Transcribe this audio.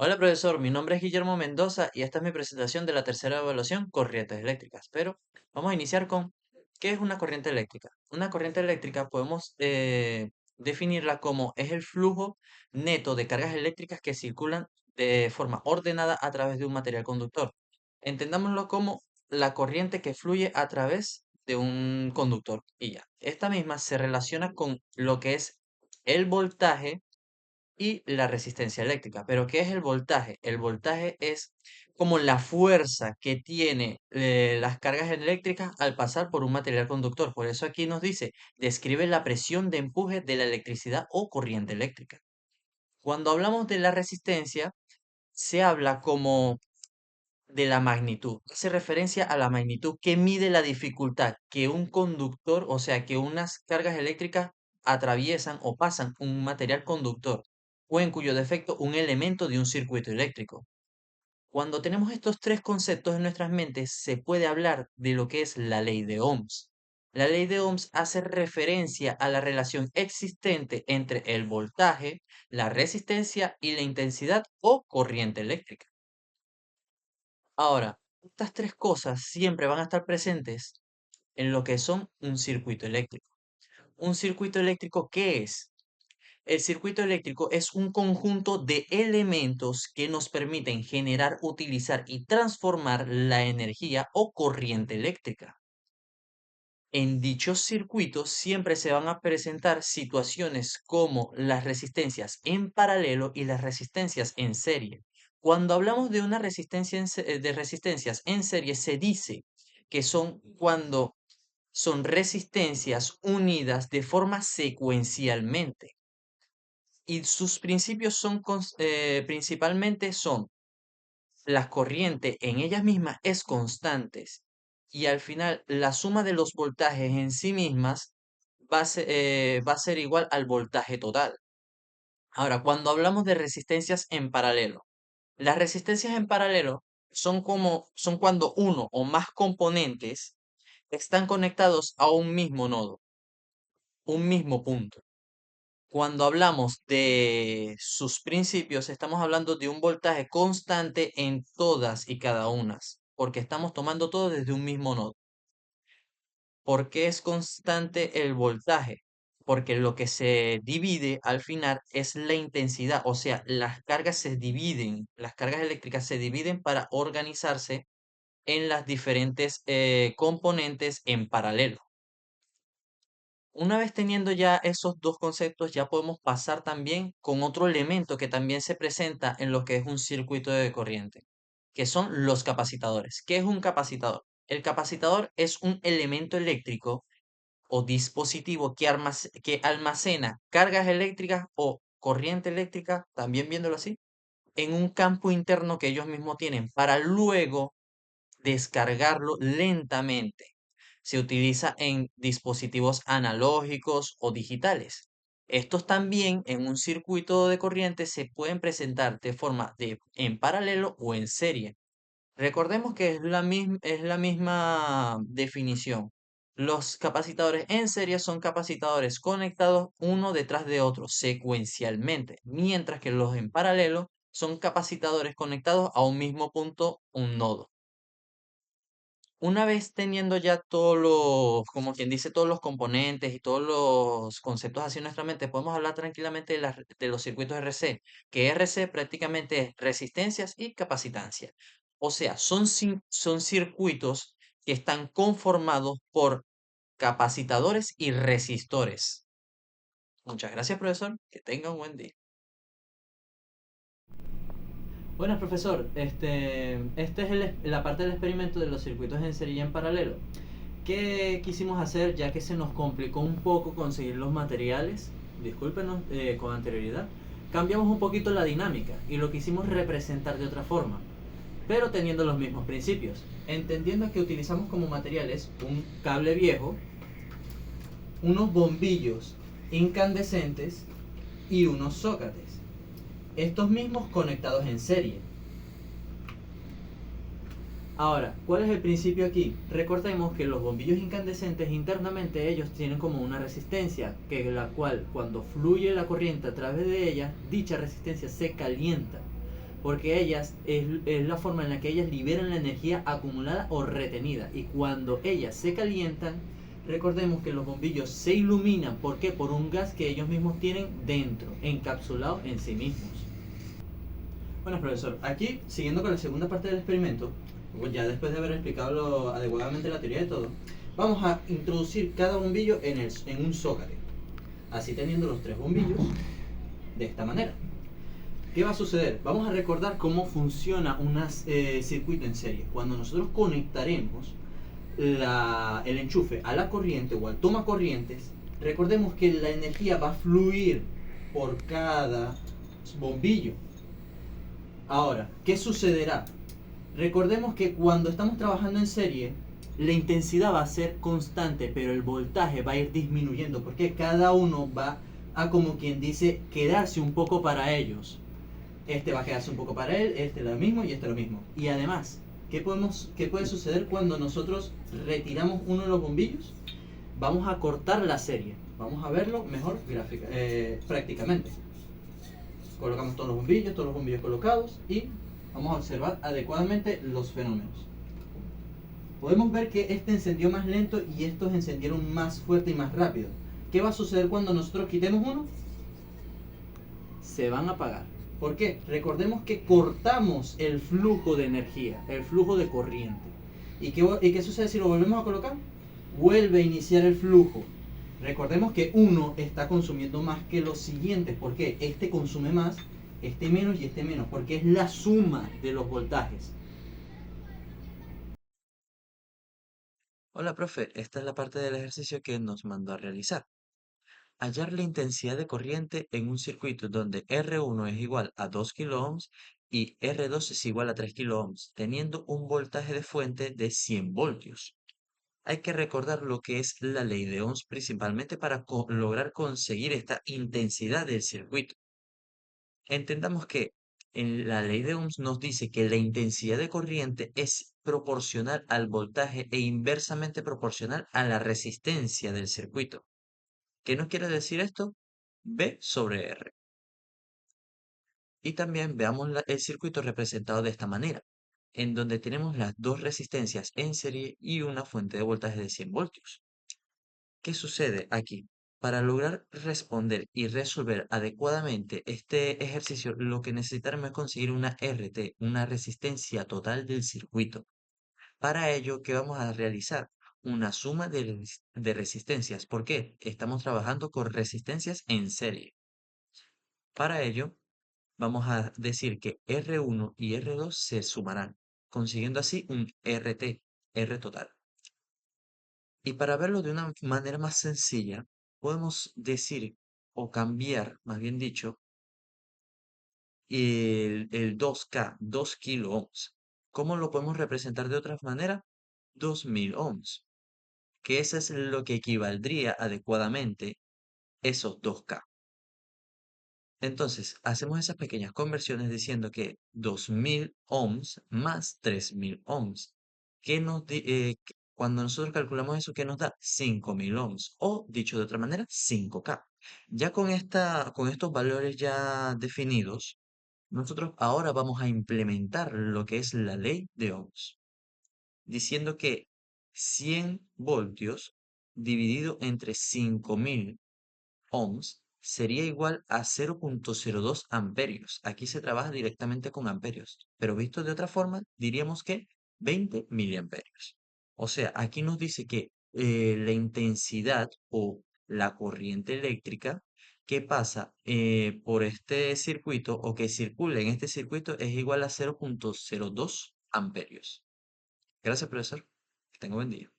Hola profesor, mi nombre es Guillermo Mendoza y esta es mi presentación de la tercera evaluación, corrientes eléctricas. Pero vamos a iniciar con, ¿qué es una corriente eléctrica? Una corriente eléctrica podemos definirla como es el flujo neto de cargas eléctricas que circulan de forma ordenada a través de un material conductor. Entendámoslo como la corriente que fluye a través de un conductor y ya. Esta misma se relaciona con lo que es el voltaje y la resistencia eléctrica. Pero ¿qué es el voltaje? El voltaje es como la fuerza que tiene las cargas eléctricas al pasar por un material conductor. Por eso aquí nos dice, describe la presión de empuje de la electricidad o corriente eléctrica. Cuando hablamos de la resistencia, se habla como de la magnitud. Hace referencia a la magnitud que mide la dificultad que un conductor, o sea, que unas cargas eléctricas atraviesan o pasan un material conductor o en cuyo defecto un elemento de un circuito eléctrico. Cuando tenemos estos tres conceptos en nuestras mentes, se puede hablar de lo que es la ley de Ohms. La ley de Ohms hace referencia a la relación existente entre el voltaje, la resistencia y la intensidad o corriente eléctrica. Ahora, estas tres cosas siempre van a estar presentes en lo que son un circuito eléctrico. ¿Un circuito eléctrico qué es? El circuito eléctrico es un conjunto de elementos que nos permiten generar, utilizar y transformar la energía o corriente eléctrica. En dichos circuitos siempre se van a presentar situaciones como las resistencias en paralelo y las resistencias en serie. Cuando hablamos de una resistencia de resistencias en serie, se dice que son cuando son resistencias unidas de forma secuencialmente. Y sus principios son principalmente son la corriente en ellas mismas es constante y al final la suma de los voltajes en sí mismas va a ser igual al voltaje total. Ahora, cuando hablamos de resistencias en paralelo, las resistencias en paralelo son cuando uno o más componentes están conectados a un mismo nodo, un mismo punto. Cuando hablamos de sus principios, estamos hablando de un voltaje constante en todas y cada una, porque estamos tomando todo desde un mismo nodo. ¿Por qué es constante el voltaje? Porque lo que se divide al final es la intensidad, o sea, las cargas se dividen, las cargas eléctricas se dividen para organizarse en las diferentes componentes en paralelo. Una vez teniendo ya esos dos conceptos, ya podemos pasar también con otro elemento que también se presenta en lo que es un circuito de corriente, que son los capacitadores. ¿Qué es un capacitador? El capacitador es un elemento eléctrico o dispositivo que almacena cargas eléctricas o corriente eléctrica, también viéndolo así, en un campo interno que ellos mismos tienen para luego descargarlo lentamente. Se utiliza en dispositivos analógicos o digitales. Estos también en un circuito de corriente se pueden presentar de forma en paralelo o en serie. Recordemos que es la misma definición. Los capacitadores en serie son capacitadores conectados uno detrás de otro secuencialmente, mientras que los en paralelo son capacitadores conectados a un mismo punto, un nodo. Una vez teniendo ya todos los, como quien dice, todos los componentes y todos los conceptos así en nuestra mente, podemos hablar tranquilamente de los circuitos RC, que RC prácticamente es resistencias y capacitancia. O sea, son circuitos que están conformados por capacitadores y resistores. Muchas gracias, profesor. Que tenga un buen día. Buenas, profesor. Esta es la parte del experimento de los circuitos en serie y en paralelo. ¿Qué quisimos hacer ya que se nos complicó un poco conseguir los materiales? Discúlpenos con anterioridad. Cambiamos un poquito la dinámica y lo quisimos representar de otra forma, pero teniendo los mismos principios. Entendiendo que utilizamos como materiales un cable viejo, unos bombillos incandescentes y unos zócates. Estos mismos conectados en serie. Ahora, ¿cuál es el principio aquí? Recordemos que los bombillos incandescentes internamente ellos tienen como una resistencia, que la cual cuando fluye la corriente a través de ella, dicha resistencia se calienta. porque es la forma en la que ellas liberan la energía acumulada o retenida. Y cuando ellas se calientan, recordemos que los bombillos se iluminan. ¿Por qué? Por un gas que ellos mismos tienen dentro, encapsulado en sí mismos. Bueno, profesor, aquí, siguiendo con la segunda parte del experimento, pues ya después de haber explicado adecuadamente la teoría de todo, vamos a introducir cada bombillo en un zócalo. Así teniendo los tres bombillos de esta manera. ¿Qué va a suceder? Vamos a recordar cómo funciona un circuito en serie. Cuando nosotros conectaremos el enchufe a la corriente o al toma corrientes, recordemos que la energía va a fluir por cada bombillo. Ahora, ¿qué sucederá? Recordemos que cuando estamos trabajando en serie, la intensidad va a ser constante, pero el voltaje va a ir disminuyendo, porque cada uno va a, como quien dice, quedarse un poco para ellos. Este va a quedarse un poco para él, este lo mismo y este lo mismo. Y además, qué puede suceder cuando nosotros retiramos uno de los bombillos? Vamos a cortar la serie. Vamos a verlo mejor prácticamente. Colocamos todos los bombillos colocados y vamos a observar adecuadamente los fenómenos. Podemos ver que este encendió más lento y estos encendieron más fuerte y más rápido. ¿Qué va a suceder cuando nosotros quitemos uno? Se van a apagar. ¿Por qué? Recordemos que cortamos el flujo de energía, el flujo de corriente. ¿Y qué sucede si lo volvemos a colocar? Vuelve a iniciar el flujo. Recordemos que uno está consumiendo más que los siguientes. ¿Por qué? Este consume más, este menos y este menos. Porque es la suma de los voltajes. Hola, profe, esta es la parte del ejercicio que nos mandó a realizar. Hallar la intensidad de corriente en un circuito donde R1 es igual a 2 kiloohms y R2 es igual a 3 kiloohms, teniendo un voltaje de fuente de 100 voltios. Hay que recordar lo que es la ley de Ohms principalmente para lograr conseguir esta intensidad del circuito. Entendamos que en la ley de Ohms nos dice que la intensidad de corriente es proporcional al voltaje e inversamente proporcional a la resistencia del circuito. ¿Qué nos quiere decir esto? V sobre R. Y también veamos el circuito representado de esta manera, en donde tenemos las dos resistencias en serie y una fuente de voltaje de 100 voltios. ¿Qué sucede aquí? Para lograr responder y resolver adecuadamente este ejercicio, lo que necesitaremos es conseguir una RT, una resistencia total del circuito. Para ello, ¿qué vamos a realizar? Una suma de resistencias. ¿Por qué? Estamos trabajando con resistencias en serie. Para ello, vamos a decir que R1 y R2 se sumarán, consiguiendo así un RT, R total. Y para verlo de una manera más sencilla, podemos decir o cambiar, más bien dicho, el 2K, 2 kilo ohms. ¿Cómo lo podemos representar de otra manera? 2000 ohms, que eso es lo que equivaldría adecuadamente esos 2K. Entonces, hacemos esas pequeñas conversiones diciendo que 2000 ohms más 3000 ohms. Cuando nosotros calculamos eso, ¿qué nos da? 5000 ohms. O, dicho de otra manera, 5K. Ya con estos valores ya definidos, nosotros ahora vamos a implementar lo que es la ley de Ohms, diciendo que 100 voltios dividido entre 5000 ohms sería igual a 0,02 amperios. Aquí se trabaja directamente con amperios, pero visto de otra forma, diríamos que 20 miliamperios. O sea, aquí nos dice que la intensidad o la corriente eléctrica que pasa por este circuito o que circula en este circuito es igual a 0,02 amperios. Gracias, profesor. Que tenga buen día.